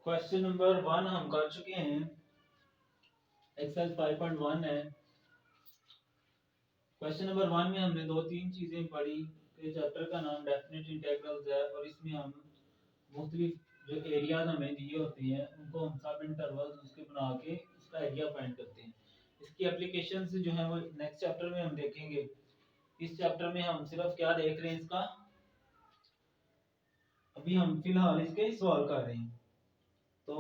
Question number 1 हम कर चुके हैं। एक्सरसाइज 5.1 है। क्वेश्चन नंबर 1 में हमने दो तीन चीजें पढ़ी कि चैप्टर का नाम डेफिनेट इंटीग्रल्स है और इसमें हम मुख्तलिफ जो एरियाज हमें दिए होते हैं उनको हम सब इंटरवल्स उसके बना के उसका एरिया फाइंड करते हैं। इसकी एप्लीकेशन जो है वो नेक्स्ट चैप्टर में हम देखेंगे। इस चैप्टर में हम सिर्फ क्या देख रहे हैं, इसका अभी हम फिलहाल इसके सवाल कर रहे हैं। तो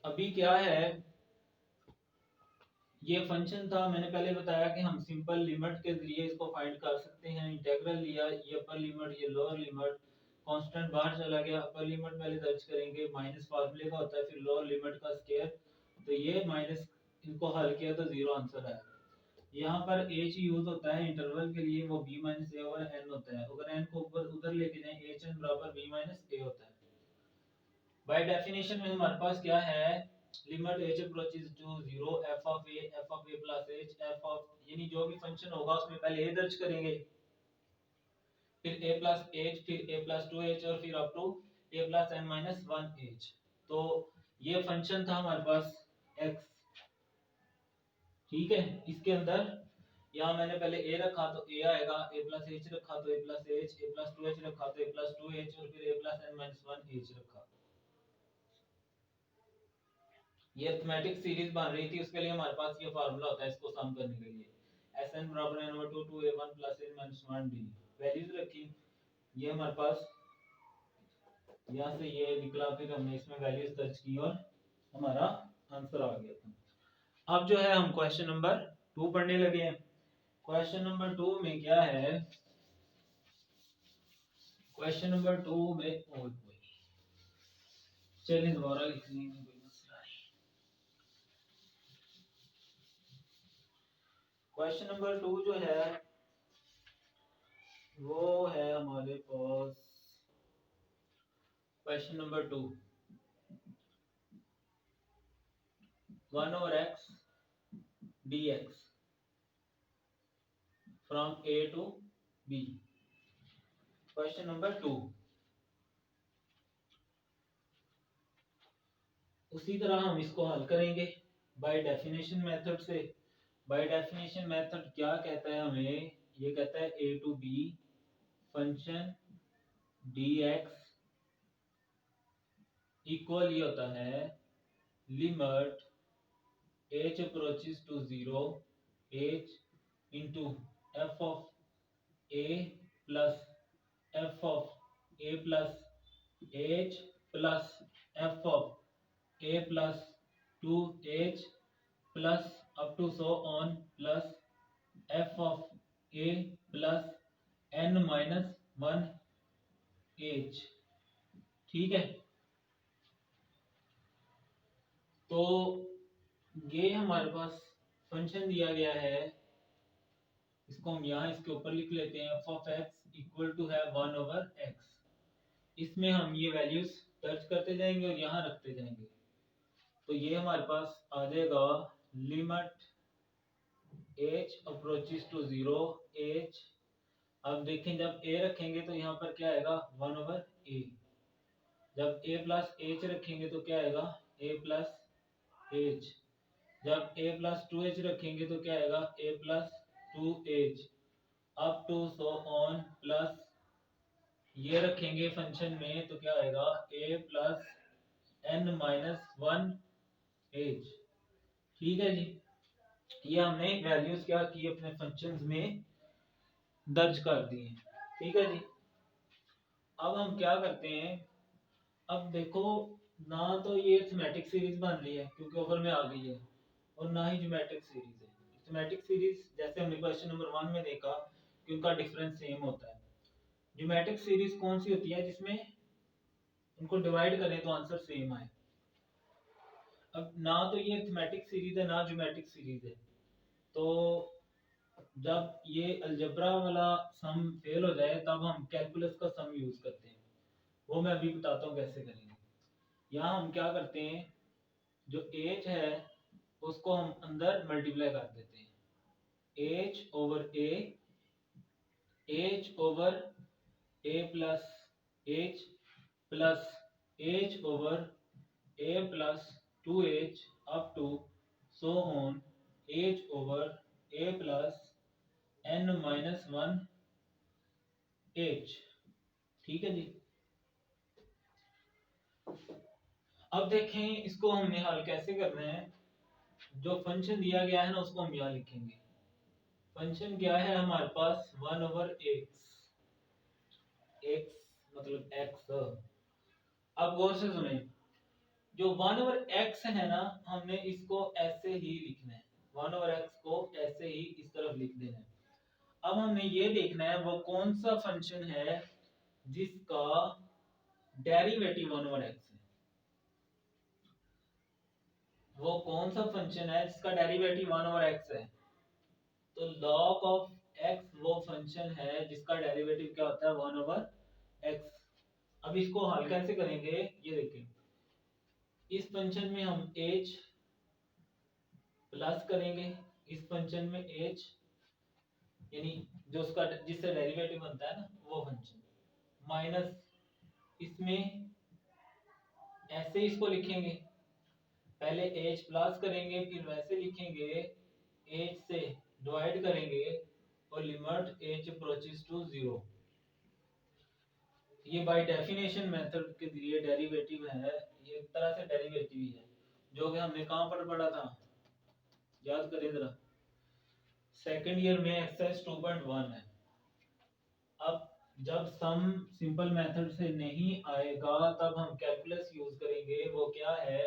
अभी क्या है, ये फंक्शन था, मैंने पहले बताया कि हम सिंपल लिमिट के जरिए इसको फाइंड कर सकते हैं। इंटीग्रल लिया, ये अपर लिमिट, ये लोअर लिमिट, कांस्टेंट बाहर चला गया, अपर लिमिट पहले दर्ज करेंगे, माइनस फार्मूले का होता है, फिर लोअर लिमिट का स्क्वायर, तो ये माइनस, इनको हल किया तो जीरो आंसर है। यहाँ पर h यूज होता है इंटरवल के लिए, वो b माइनस ए ओवर n होता है। अगर n को ऊपर उधर लेके जाएं, h n बराबर b माइनस ए होता है। बाय डेफिनेशन में हमारे पास क्या है, limit h approaches to 0 f of a plus h f of, यानी जो भी फंक्शन होगा उसमें पहले a दर्ज करेंगे, फिर a प्लस h, फिर a प्लस 2h और फिर up to a plus n minus 1h। तो ये फंक्शन था हमारे पास x, ठीक है। इसके अंदर यहाँ मैंने पहले a रखा तो a आएगा, a प्लस h रखा तो a plus h, a plus 2h रखा तो a प्लस 2h और फिर a plus n minus 1h रखा। ये अरिथमेटिक सीरीज बन रही थी, उसके लिए हमारे पास ये फार्मूला होता है इसको सम करने के लिए, Sn बराबर n over 2 2a1 plus n minus 1d। Values रखी, ये हमारे पास यहाँ से ये निकला, फिर हमने इसमें वैल्यूज दर्ज की और हमारा आंसर आ गया था। अब जो है हम क्वेश्चन नंबर 2 पढ़ने लगे हैं। क्वेश्चन नंबर 2 में क्या है, क्वेश्चन नंबर 2 में चलिए दोबारा लिख लेंगे, कोई मसला नहीं। क्वेश्चन नंबर 2 जो है वो है हमारे पास, question number 2, 1 over x dx from a to b। Question number 2, उसी तरह हम इसको हल करेंगे बाय डेफिनेशन मेथड से। बाय डेफिनेशन मेथड क्या कहता है हमें, ये कहता है a to b function dx equal ये होता है limit h approaches to 0 h into f of a plus f of a plus h plus f of a plus 2h plus up to so on plus f of a plus n minus 1h, ठीक है। तो ये हमारे पास function दिया गया है, इसको हम यहाँ इसके ऊपर लिख लेते हैं, f of x equal to है 1 ओवर x। इसमें हम ये वैल्यूज दर्ज करते जाएंगे और यहाँ रखते जाएंगे, तो ये हमारे पास आ जाएगा limit h approaches to 0 h। अब देखें जब a रखेंगे तो यहाँ पर क्या आएगा 1 ओवर a, जब a प्लस h रखेंगे तो क्या आएगा a प्लस h, जब a प्लस 2h रखेंगे तो क्या आएगा a plus 2h, up to so on plus ये रखेंगे फंक्शन में तो क्या आएगा a plus n minus 1h, ठीक है जी। ये हमने वैल्यूज क्या की अपने फंक्शंस में दर्ज कर दी हैं, ठीक है जी। अब हम क्या करते हैं, अब देखो ना तो ये थीमेटिक सीरीज बन रही है क्योंकि ओवर में आ गई है, और ना ही ज्योमेट्रिक सीरीज है। थीमेटिक सीरीज जैसे हमने क्वेश्चन नंबर 1 में देखा कि उनका डिफरेंस सेम होता है। ज्योमेट्रिक सीरीज कौन सी होती है जिसमें उनको डिवाइड करें तो आंसर सेम आए। अब ना तो ये थीमेटिक सीरीज है ना ज्योमेट्रिक सीरीज है, तो जब ये अलजेब्रा वाला सम फेल हो जाए तब हम कैलकुलस का सम यूज करते हैं, वो मैं अभी बताता हूँ कैसे करेंगे। यहाँ हम क्या करते हैं, जो h है उसको हम अंदर मल्टीप्लाई कर देते हैं, h over a plus h plus h over a plus 2h up to so on h over a plus n minus 1 h। ठीक है जी। अब देखें इसको हमने हल कैसे करना है। जो फंक्शन दिया गया है ना उसको हम यहाँ लिखेंगे। फंक्शन क्या है हमारे पास 1 ओवर एक्स, एक्स मतलब एक्स। अब गौर से सुने, जो 1 ओवर एक्स है ना हमने इसको ऐसे ही लिखना है। 1 ओवर एक्स को ऐसे ही इस तरफ लिख देना है। अब हमने ये देखना है वो कौन सा फंक्शन है जिसका डेरिवेटिव 1 ओवर एक्स है। वो कौन सा फंक्शन है जिसका डेरिवेटिव 1 ओवर एक्स है। तो log ऑफ x वो फंक्शन है जिसका डेरिवेटिव क्या होता है 1 ओवर x। अब इसको हल कैसे करेंगे ये देखें। इस फंक्शन में हम h प्लस करेंगे, इस फंक्शन में h यानी जो उसका जिससे डेरिवेटिव बनता है ना वो फंक्शन, माइनस इसमें ऐसे इसको लिखेंगे। पहले h प्लस करेंगे फिर वैसे लिखेंगे, h से डिवाइड करेंगे और लिमिट h अप्रोचेस टू 0। ये बाय डेफिनेशन मेथड के जरिए डेरिवेटिव है, ये एक तरह से डेरिवेटिव ही है जो कि हमने कहां पर पढ़ा था, याद करें जरा। सेकंड ईयर में एक्सरसाइज 2.1 है। अब जब सम सिंपल मेथड से नहीं आएगा तब हम कैलकुलस यूज करेंगे। वो क्या है,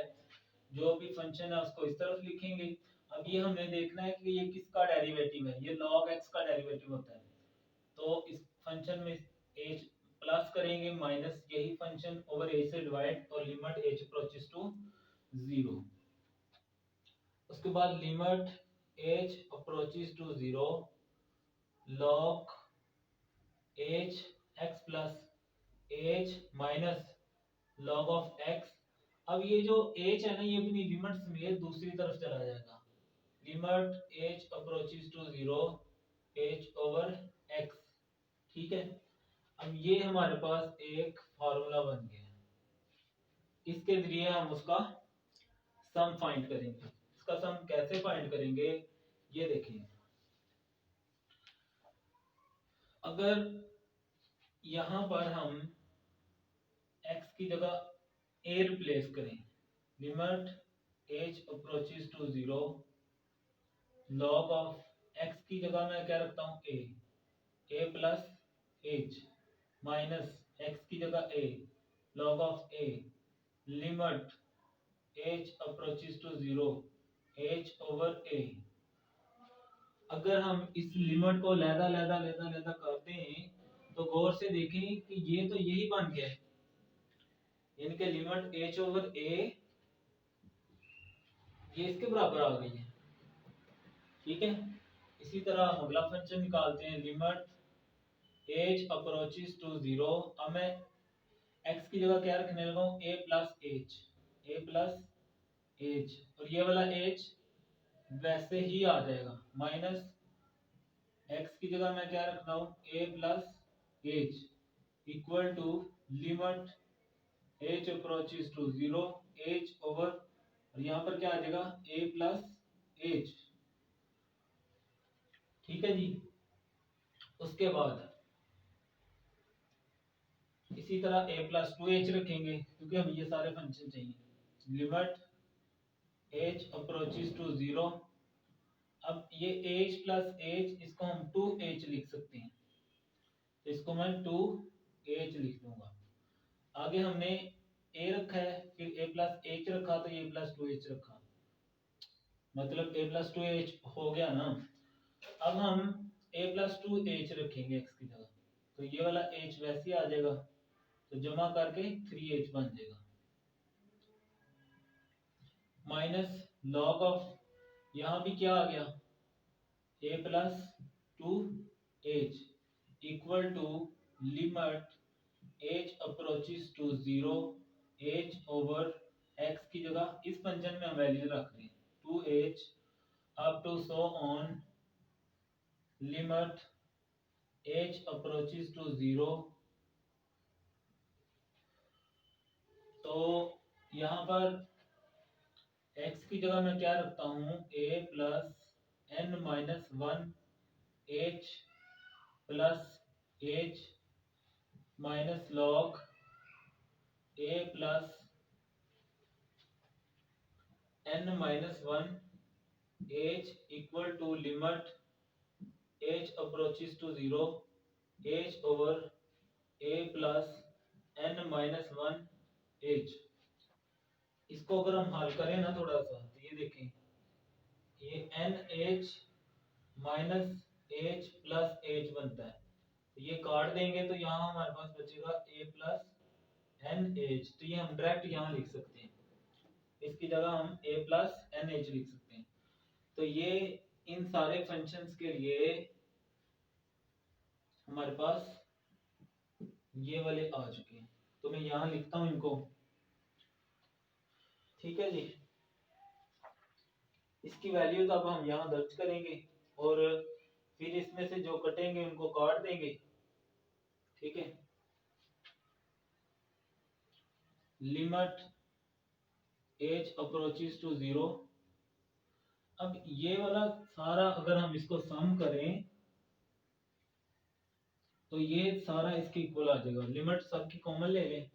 जो भी फंक्शन है उसको इस तरफ लिखेंगे। अब ये हमें देखना है कि ये किसका डेरिवेटिव है। ये log x का डेरिवेटिव होता है। तो इस फंक्शन में h प्लस करेंगे माइनस यही फंक्शन ओवर h से डिवाइड और लिमिट h अप्रोचेस टू 0। उसके बाद limit h approaches to 0 log h x plus h minus log of x। अब ये जो h है ना ये अपनी लिमिट समेत दूसरी तरफ चला जाएगा। Limit h approaches to 0 h over x। ठीक है। अब ये हमारे पास एक फॉर्मूला बन गया। इसके जरिए हम उसका सम फाइंड करेंगे। इसका सम कैसे फाइंड करेंगे ये देखिए। अगर यहां पर हम x की जगह a रिप्लेस करें, limit h approaches to 0 log of x की जगह मैं क्या रखता हूं a plus h minus x की जगह a log of a limit h approaches to 0 h over a। अगर हम इस लिमिट को लैदा लैदा लैदा लैदा करते हैं तो गौर से देखें कि ये तो यही बन गया है, यानी कि लिमिट h ओवर a ये इसके बराबर आ गई है। ठीक है। इसी तरह हम अगला फंक्शन निकालते हैं, लिमिट h अप्रोचेस टू 0। अब मैं x की जगह क्या रखने लगा हूं a प्लस h और ये वाला h वैसे ही आ जाएगा। माइनस x की जगह मैं क्या रख रहा हूं a plus h equal to limit h approaches to 0 h over और यहाँ पर क्या आ जाएगा a प्लस h। ठीक है जी। उसके बाद इसी तरह a प्लस 2h रखेंगे क्योंकि हमें ये सारे फंक्शन चाहिए। Limit h approaches to 0। अब ये h प्लस h इसको हम 2h लिख सकते हैं, तो इसको मैं 2h लिख दूंगा। आगे हमने a रखा है फिर a प्लस h रखा तो ये प्लस 2h रखा, मतलब a प्लस 2h हो गया ना। अब हम a प्लस 2h रखेंगे x की जगह, तो ये वाला h वैसे ही आ जाएगा, तो जमा करके 3h बन जाएगा। माइनस लॉग ऑफ यहाँ भी क्या आ गया a plus 2h equal to limit h approaches to 0 h over x की जगह इस फंक्शन में हम वैल्यू रख रहे हैं 2h up to so on limit h approaches to 0 तो यहाँ पर x की जगह मैं क्या रखता हूँ, a plus n minus one h plus h minus log a plus n minus one h equal to limit h approaches to 0 h over a plus n minus one h। इसको अगर हम हल करें ना थोड़ा सा, तो ये देखें, ये n h minus h plus h बनता है, तो ये काट देंगे तो यहाँ हमारे पास बचेगा a प्लस n h। तो ये हम डायरेक्ट यहाँ लिख सकते हैं, इसकी जगह हम a प्लस n h लिख सकते हैं। तो ये इन सारे फंक्शंस के लिए हमारे पास ये वाले आ चुके हैं, तो मैं यहाँ लिखता हूँ इनको, ठीक है जी। इसकी वैल्यूज अब हम यहाँ दर्ज करेंगे और फिर इसमें से जो कटेंगे उनको काट देंगे, ठीक है। Limit h approaches to 0। अब ये वाला सारा अगर हम इसको सम करें तो ये सारा इसके इक्वल आ जाएगा। लिमिट सबकी कॉमन ले लें,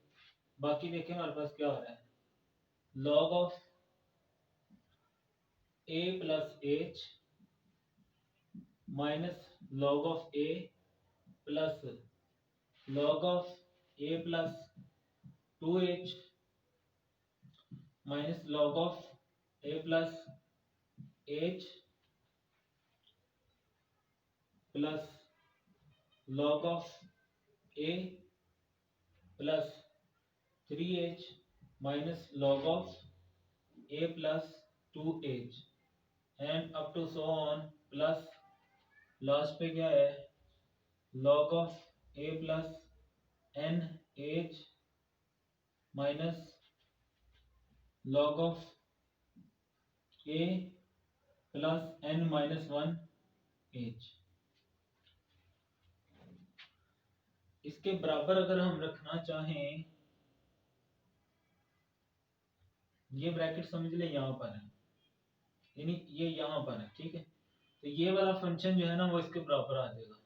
बाकी देखें हमारे पास क्या आ रहा है, log of a plus h minus log of a plus log of a plus 2h minus log of a plus h plus log of a plus 3h minus log of a plus 2h and up to so on, plus last पे क्या है, log of a plus n h minus log of a plus n minus one h। इसके बराबर अगर हम रखना चाहें, ये ब्रैकेट समझ ले यहाँ पर है, यानी ये यहाँ पर है, ठीक है। तो ये वाला फंक्शन जो है ना वो इसके बराबर आ जाएगा,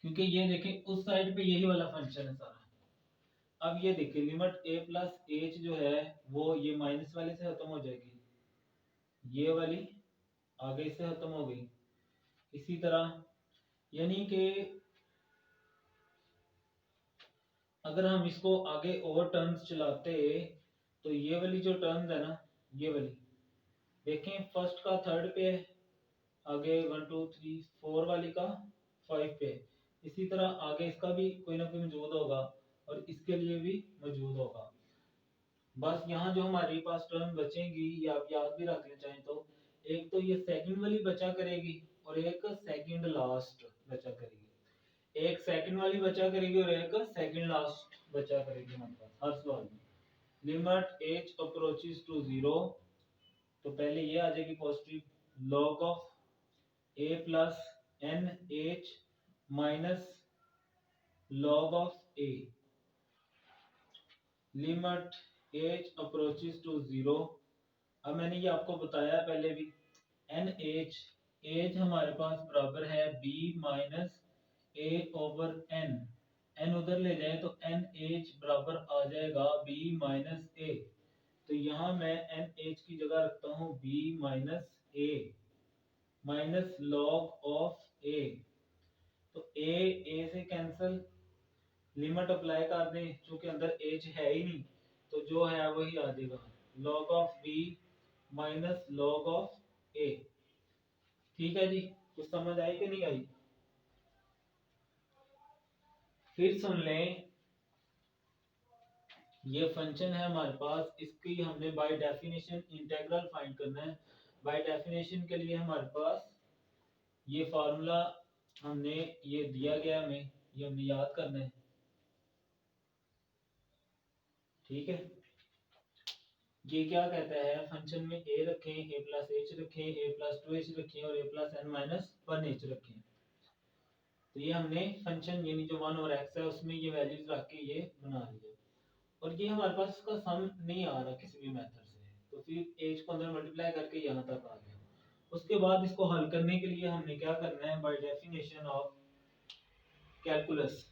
क्योंकि ये देखें उस साइड पे यही वाला फंक्शन है सारा। अब ये देखिए लिमिट a प्लस h जो है वो ये माइनस वाले से खत्म हो जाएगी, ये वाली आगे से खत्म हो गई। इसी तरह यानी कि अगर हम इसको आगे और टर्म्स चलाते तो ये वाली जो टर्म्स है ना, ये वाली देखें, फर्स्ट का थर्ड पे है, आगे 1 2 3 4 वाली का 5 पे, इसी तरह आगे इसका भी कोई ना कोई मौजूद होगा और इसके लिए भी मौजूद होगा। बस यहाँ जो हमारे पास टर्म बचेंगी ये आप याद भी रखना चाहें तो, एक तो ये सेकंड वाली बचा करेगी और एक सेकंड लास्ट बचा करेगी, एक सेकंड वाली बचा करेगी और एक सेकंड लास्ट बचा करेगी हमारे पास हर सवाल में। लिमिट h अप्रोचेस टू 0, तो पहले ये आ जाएगी positive, log of a plus n h minus log of a। Limit h approaches to 0। अब मैंने ये आपको बताया पहले भी, एन एच हमारे पास बराबर है b minus a over n, n उधर ले जाए तो एन एच बराबर आ जाएगा b माइनस a। तो यहाँ मैं एन एच की जगह रखता हूँ b minus a minus log of a। तो a से कैंसिल, लिमिट अप्लाई कर दें, चूंकि अंदर h है ही नहीं तो जो है वही आ जाएगा, log of b minus log of a। ठीक है जी, कुछ समझ आई कि नहीं आई? फिर सुन लें, ये फंक्शन है हमारे पास, इसकी हमने बाय डेफिनेशन इंटीग्रल फाइंड करना है। बाय डेफिनेशन के लिए हमारे पास ये फार्मूला हमने ये दिया गया हमें, ये हमने याद करना है, ठीक है। ये क्या कहता है, फंक्शन में a रखें, a प्लस h रखें, a प्लस 2h रखें और a plus n minus 1h रखें। तो ये हमने फंक्शन यानी जो 1 और x है उसमें ये वैल्यूज रख के ये बना लिया। और ये हमारे पास इसका सम नहीं आ रहा किसी भी मेथड से, तो फिर एज को अंदर मल्टीप्लाई करके यहाँ तक आ गया। उसके बाद इसको हल करने के लिए हमने क्या करना है, बाय डेफिनेशन ऑफ कैलकुलस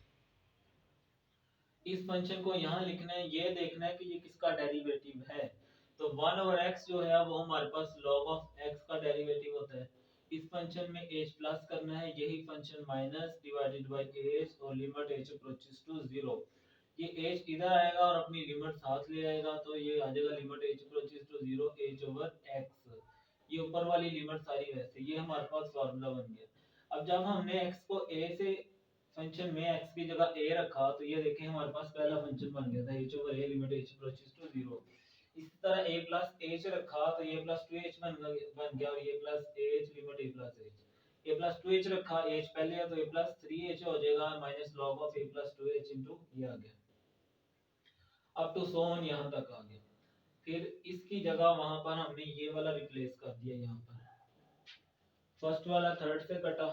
इस फंक्शन को यहाँ लिखना है, ये देखना है कि ये किसका डेरिवेटिव है। तो 1/x जो है वो हमारे पास log ऑफ x का डेरिवेटिव होता है। इस फंक्शन में h प्लस करना है, यही function minus divided by h और लिमिट h अप्रोचेस टू 0। ये h इधर आएगा और अपनी लिमिट साथ ले आएगा, तो ये आ जाएगा limit h approaches to 0 h/x। ये ऊपर वाली लिमिट सारी वैसे, ये हमारे पास फार्मूला बन गया। अब जब हमने x को a से फंक्शन में x की जगह a रखा, तो ये देखें हमारे पास पहला फंक्शन बन गया था h/a limit h approaches to 0। इसी तरह a प्लस h रखा तो ये प्लस 2h बन गया, और ये plus h limit a plus h। a plus 2h रखा, h पहले है तो a प्लस 3h हो जाएगा, minus log of a plus 2h into ये आ गया, अप टू सो ऑन यहाँ तक आ गया। फिर इसकी जगह वहां पर हमने ये वाला रिप्लेस कर दिया, यहाँ पर फर्स्ट वाला थर्ड से कटा,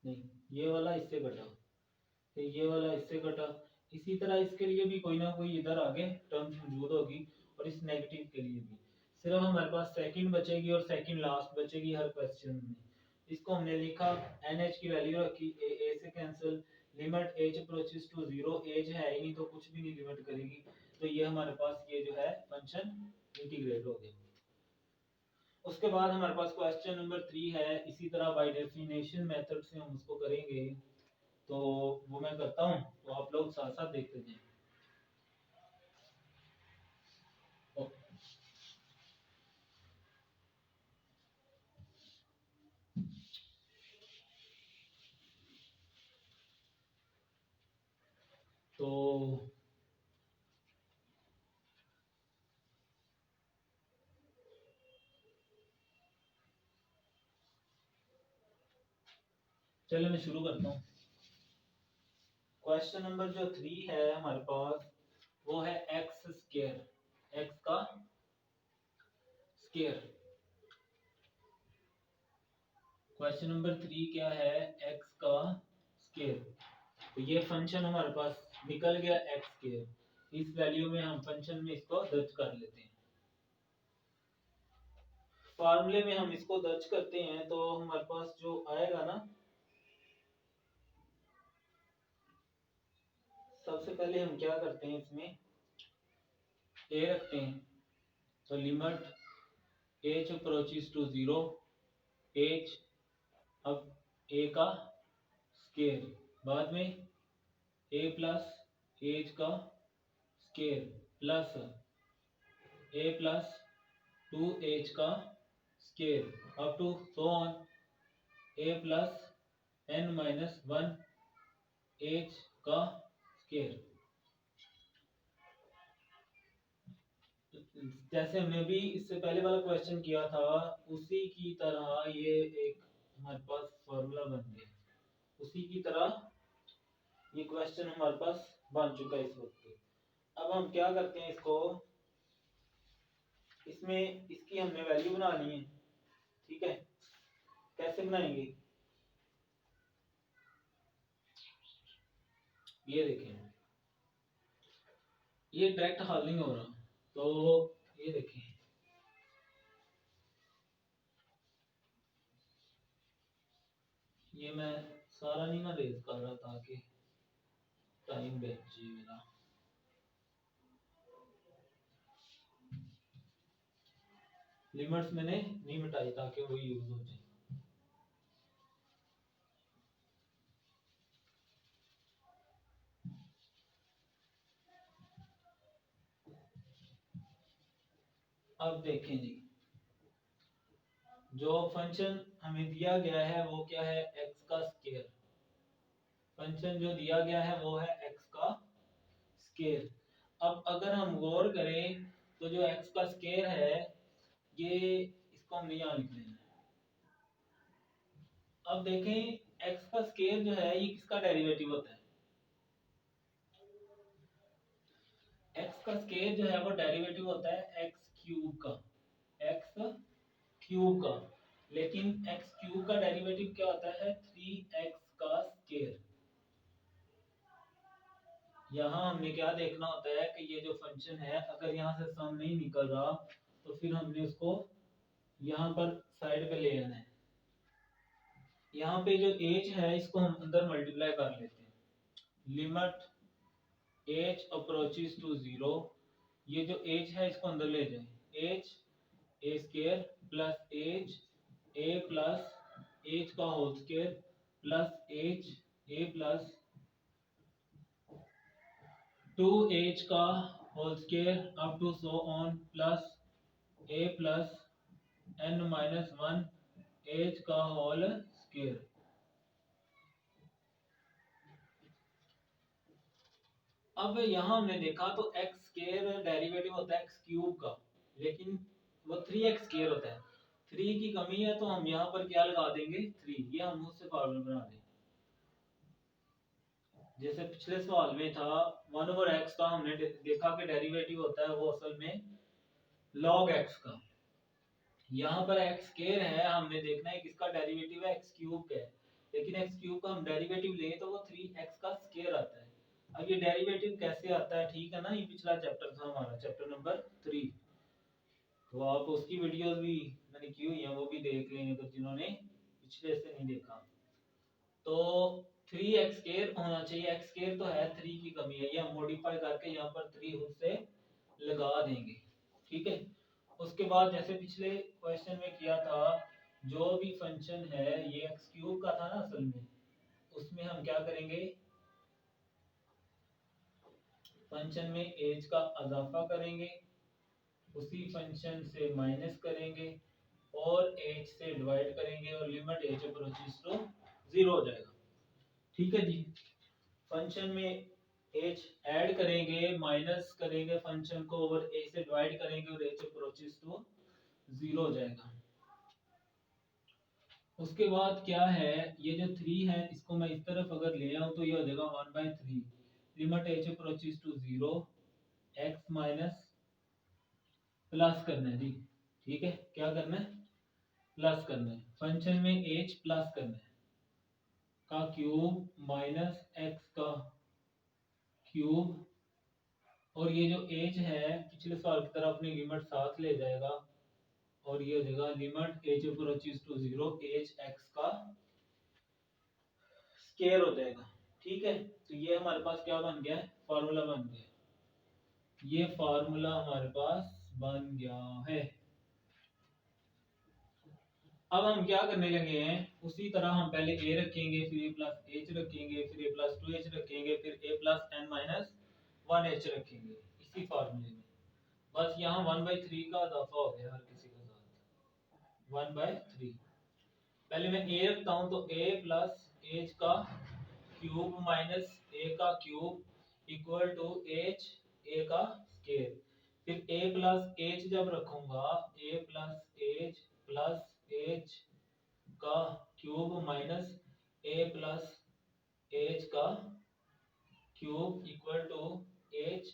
नहीं ये वाला इससे कटा, तो ये वाला इससे कटा। इसी तरह इसके लिए भी कोई ना कोई इधर आगे टर्म्स मौजूद होगी, और इस नेगेटिव के लिए भी। सिर्फ हमारे पास सेकंड बचेगी और सेकंड लास्ट बचेगी हर क्वेश्चन में। इसको हमने लिखा, एनएच की वैल्यू रखी, ए से cancel, limit h approaches to 0, h है ही नहीं तो कुछ भी नहीं लिमिट करेगी, तो ये हमारे पास ये जो है फंक्शन इंटीग्रेट हो गया। उसके बाद हमारे पास क्वेश्चन नंबर 3 है, इसी तरह बाय डेफिनेशन मेथड से हम उसको करेंगे, तो वो मैं करता हूँ, तो आप लोग साथ साथ देखते जाएं। तो चलिए मैं शुरू करता हूँ। क्वेश्चन नंबर जो 3 है हमारे पास, वो है एक्स स्क्वायर, एक्स का स्क्वायर। क्वेश्चन नंबर 3 क्या है, एक्स का स्क्वायर। तो ये फंक्शन हमारे पास निकल गया एक्स स्क्वायर, इस वैल्यू में हम फंक्शन में इसको दर्ज कर लेते हैं। फार्मूले में हम इसको दर्ज करते हैं, तो हमारे पास जो आएगा ना, सबसे पहले हम क्या करते हैं, इसमें a रखते हैं, तो limit h approaches to 0, h, अब a का स्क्वायर, बाद में a प्लस h का square plus a plus 2h का square up to so on a plus n minus 1 h का स्क्वायर। जैसे हमने अभी इससे पहले वाला क्वेश्चन किया था, उसी की तरह ये एक हमारे पास फॉर्मूला बन गया, उसी की तरह ये क्वेश्चन हमारे पास बन चुका है इस वक्त। अब हम क्या करते हैं, इसको इसमें इसकी हमने वैल्यू बनानी है, ठीक है। कैसे बनाएंगे, ये देखें, ये डायरेक्ट हल नहीं हो रहा, तो ये देखें, ये मैं सारा नहीं ना रेज कर रहा ताकि टाइम बच जाए मेरा। लिमिट्स मैंने नहीं मिटाई ताकि वो यूज हो जाए। अब देखें जी, जो फंक्शन हमें दिया गया है वो क्या है, एक्स का स्क्वायर। फंक्शन जो दिया गया है वो है एक्स का स्क्वायर। अब अगर हम गौर करें, तो जो एक्स का स्क्वायर है, ये इसको हमने यहाँ लिख लेना है। अब देखें एक्स का स्क्वायर जो है ये किसका डेरिवेटिव होता है, एक्स का स्क्वायर जो है वो डेरिवेटिव होता है एक्स क्यूब का, एक्स क्यूब का। लेकिन एक्स क्यूब का डेरिवेटिव क्या होता है, 3x का स्क्वायर। यहाँ हमने क्या देखना होता है कि ये जो फंक्शन है अगर यहाँ से सम नहीं निकल रहा तो फिर हमने उसको यहाँ पर साइड पे ले आना है। यहाँ पे जो एज है इसको हम अंदर मल्टीप्लाई कर लेते हैं। लिमिट एज अप्रोचेस टू 0, ये जो एज है इसको अंदर ले जाए। H a square plus h a plus h का whole square plus h a plus 2h का whole square up to so on plus a plus n minus 1 h का होल स्क्वायर। अब यहाँ हमने देखा तो x स्क्वायर डेरिवेटिव होता है x क्यूब का, लेकिन वो 3x स्क्वायर होता है। 3 की कमी है तो हम यहाँ पर क्या लगा देंगे 3, ये हम उससे फॉर्मूला बना देंगे। जैसे पिछले सवाल में था 1 ओवर x का, हमने देखा कि डेरिवेटिव होता है वो असल में log x का। यहाँ पर x स्क्वायर है, हमने देखना है किसका डेरिवेटिव है x क्यूब का है, लेकिन x क्यूब का हम डेरिवेटिव लें तो वो 3x का स्क्वायर आता है। अब ये डेरिवेटिव कैसे आता है, ठीक है ना, ये पिछला चैप्टर था हमारा, चैप्टर नंबर 3, तो आप उसकी वीडियोस भी मैंने की हुई है, वो भी देख लें अगर जिन्होंने पिछले से नहीं देखा। तो 3x स्क्वायर होना चाहिए, x स्क्वायर तो है, 3 की कमी है, ये हम मॉडिफाई करके यहाँ पर 3 उससे लगा देंगे, ठीक है। उसके बाद जैसे पिछले क्वेश्चन में किया था, जो भी फंक्शन है ये एक्स क्यूब का था ना असल में, उसमें हम क्या करेंगे, फंक्शन में एज का इजाफा करेंगे, उसी फंक्शन से माइनस करेंगे और एज से डिवाइड करेंगे और लिमिट एज अप्रोचेस टू 0 हो जाएगा, ठीक है जी। फंक्शन में एच ऐड करेंगे, माइनस करेंगे फंक्शन को और ए से डिवाइड करेंगे और एच अप्रोचेस टू 0 हो जाएगा। उसके बाद क्या है, ये जो 3 है इसको मैं इस तरफ अगर ले आऊं तो ये हो जाएगा 1/3 limit h approaches to 0 x minus plus करना है जी, ठीक है, क्या करना है, प्लस करना है, फंक्शन में h प्लस करना है का क्यूब माइनस x का क्यूब, और ये जो एज है पिछले सवाल की तरह अपनी लिमिट साथ ले जाएगा और ये हो जाएगा limit h approaches to 0 h x का स्क्वायर हो जाएगा, ठीक है। तो ये हमारे पास क्या बन गया है, फार्मूला बन गया, ये फार्मूला हमारे पास बन गया है। अब हम क्या करने लगे हैं, उसी तरह हम पहले a रखेंगे, फिर a प्लस h रखेंगे, फिर a प्लस 2h रखेंगे, फिर a plus n minus 1h रखेंगे इसी फार्मूले में। बस यहाँ 1/3 का इजाफा हो गया हर किसी के साथ, 1/3। पहले मैं a रखता हूँ तो a प्लस h का क्यूब माइनस a का cube equal to h a का स्क्वायर, फिर a प्लस h जब रखूंगा a plus h plus h का cube minus a plus h का क्यूब इक्वल टू h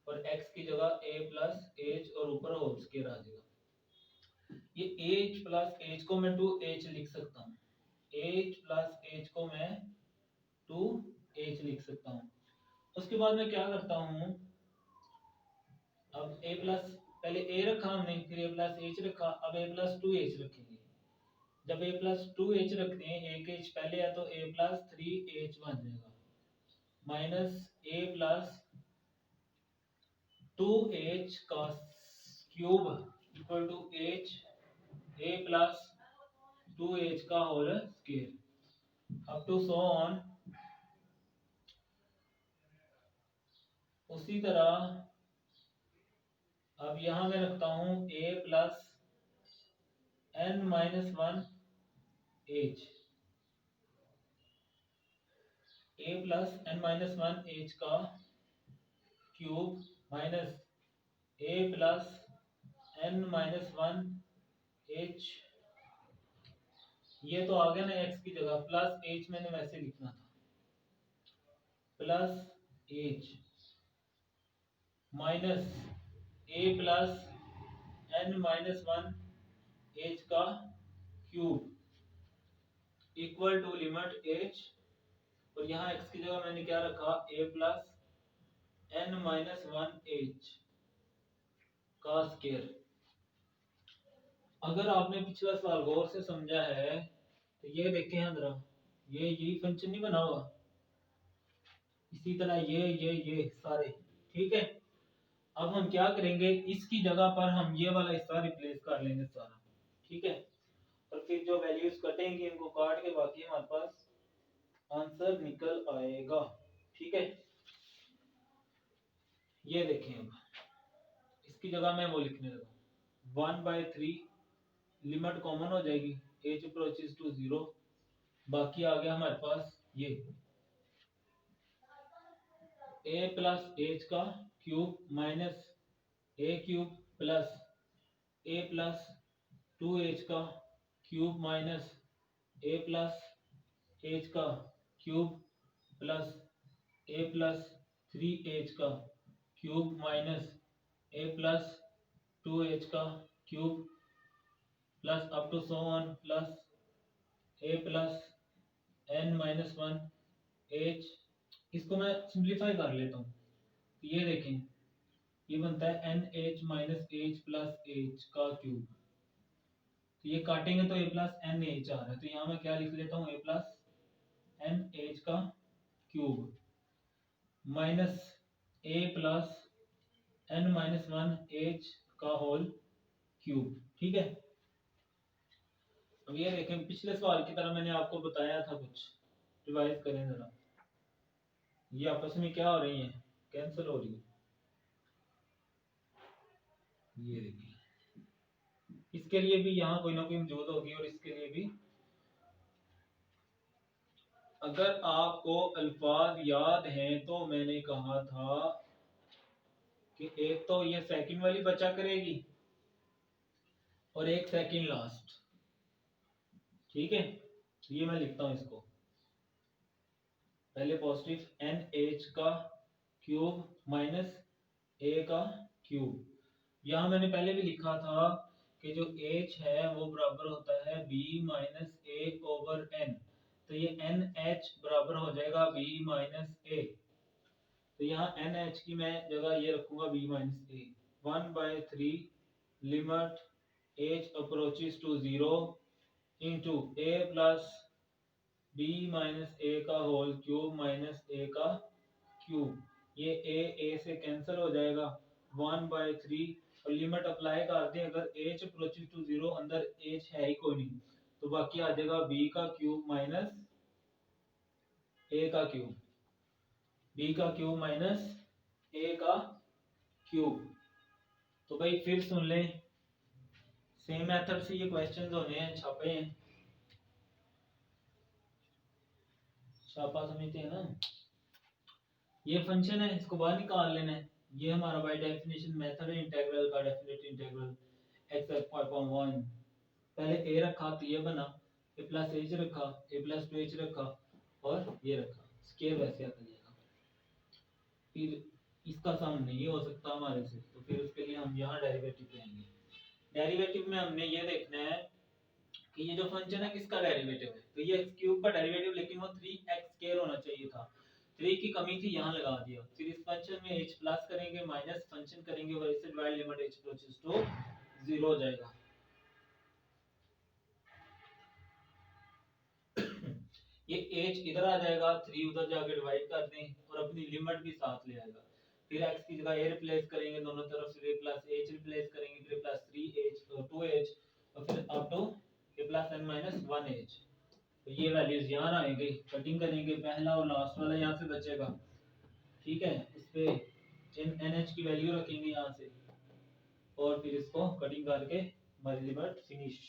और x की जगह a प्लस h और ऊपर होल स्क्वायर आ जाएगा। ये h प्लस h को मैं 2h लिख सकता हूँ, h प्लस h को मैं 2h लिख सकता हूँ। उसके बाद मैं क्या करता हूँ, अब a प्लस, पहले a रखा हमने, फिर a प्लस h रखा, अब a प्लस 2h रखेंगे। जब a प्लस 2h रखते हैं, एक h पहले है तो a प्लस 3h बन जाएगा, माइनस a प्लस 2h का cube equal to h a plus 2h का whole square up to so on. उसी तरह अब यहां मैं रखता हूं a plus n minus 1 h, a plus n minus 1 h का cube minus a plus n minus 1 h, ये तो आ गया ना x की जगह, प्लस h मैंने वैसे लिखना था, plus h minus a plus n minus 1 h का cube equal to limit h, और यहाँ x की जगह मैंने क्या रखा, a plus n minus one h का स्केयर। अगर आपने पिछला सवाल गौर से समझा है तो ये देखें जरा, ये यही फंक्शन नहीं बना हुआ, इसी तरह ये सारे, ठीक है। अब हम क्या करेंगे, इसकी जगह पर हम ये वाला हिस्सा रिप्लेस कर लेंगे सारा, ठीक है। और फिर जो वैल्यूज कटेंगे इनको काट के बाकी हमारे पास आंसर निकल आएगा, ठीक है। ये देखें, अब इसकी जगह मैं वो लिखने लगा 1/3, लिमिट कॉमन हो जाएगी, h अप्रोचेस टू 0, बाकी आ गया हमारे पास ये a प्लस एच का cube minus a cube plus a plus 2h का cube minus a plus h का cube plus a plus 3h का cube minus a plus 2h का cube plus up to so on plus a plus n minus one h। इसको मैं simplify कर लेता हूँ, तो ये देखें, ये बनता है n h minus h plus h का क्यूब। तो ये काटेंगे तो ए प्लस एन एच आ रहा है, तो यहाँ मैं क्या लिख लेता हूँ, ए प्लस एन एच का cube minus a plus n minus one h का होल क्यूब, ठीक है। अब ये देखें, पिछले सवाल की तरह मैंने आपको बताया था, कुछ रिवाइज करें जरा। ये आपस में क्या हो रही है, कैंसिल हो रही है, ये देखिए, इसके लिए भी यहाँ कोई ना कोई मौजूद होगी और इसके लिए भी। अगर आपको अल्फाज याद हैं तो मैंने कहा था कि एक तो ये सेकंड वाली बचा करेगी और एक सेकंड लास्ट, ठीक है। ये मैं लिखता हूं इसको, पहले पॉजिटिव एन एच का क्यूब माइनस ए का क्यूब। यहां मैंने पहले भी लिखा था कि जो h है वो बराबर होता है b माइनस ए ओवर n, तो ये एन एच बराबर हो जाएगा b माइनस ए। तो यहाँ एन एच की मैं जगह ये रखूंगा b minus a, 1/3 limit h approaches to 0 into a plus b minus a का होल क्यूब माइनस ए का क्यूब। ये a से कैंसिल हो जाएगा, 1/3, और लिमिट अप्लाई कर दें, अगर h अप्रोचेस टू 0, अंदर h है ही कोई नहीं, तो बाकी आ जाएगा b का क्यूब माइनस a का क्यूब, b का क्यूब माइनस a का क्यूब। तो भाई फिर सुन लें, सेम मेथड से ये क्वेश्चंस होने हैं, छापे हैं, छापा समझते हैं ना। ये फंक्शन है, इसको बाहर निकाल लेना है। ये हमारा बाय डेफिनेशन मेथड है इंटीग्रल का, डेफिनेट इंटीग्रल x अपॉन 1। पहले a रखा तो ये बना, a प्लस एच रखा, a प्लस 2h रखा, और ये रखा, स्केयर वैसे आ जाएगा। फिर इसका सम नहीं हो सकता हमारे से, तो फिर उसके लिए हम यहाँ डेरिवेटिव लेंगे। डेरिवेटिव में हमने ये देखना है कि ये जो फंक्शन है किसका डेरिवेटिव है, तो ये x क्यूब का डेरिवेटिव, लेकिन वो 3x स्क्वायर होना चाहिए था, 3 की कमी थी, यहाँ लगा दिया। फिर इस फंक्शन में h प्लस करेंगे, माइनस फंक्शन करेंगे, और इससे divide limit h approaches to 0 हो जाएगा। ये h इधर आ जाएगा, 3 उधर जाके डिवाइड कर दें, और अपनी लिमिट भी साथ ले आएगा। फिर x की जगह a रिप्लेस करेंगे दोनों तरफ, फिर a प्लस h रिप्लेस करेंगे, फिर a प्लस 3h 2h, और फिर up to a plus n minus 1h। तो ये वैल्यूज यहाँ आएंगे, कटिंग करेंगे, पहला और लास्ट वाला यहाँ से बचेगा, ठीक है। उस पे एन एच की वैल्यू रखेंगे यहाँ से, और फिर इसको कटिंग करके हमारी लिमिट फिनिश।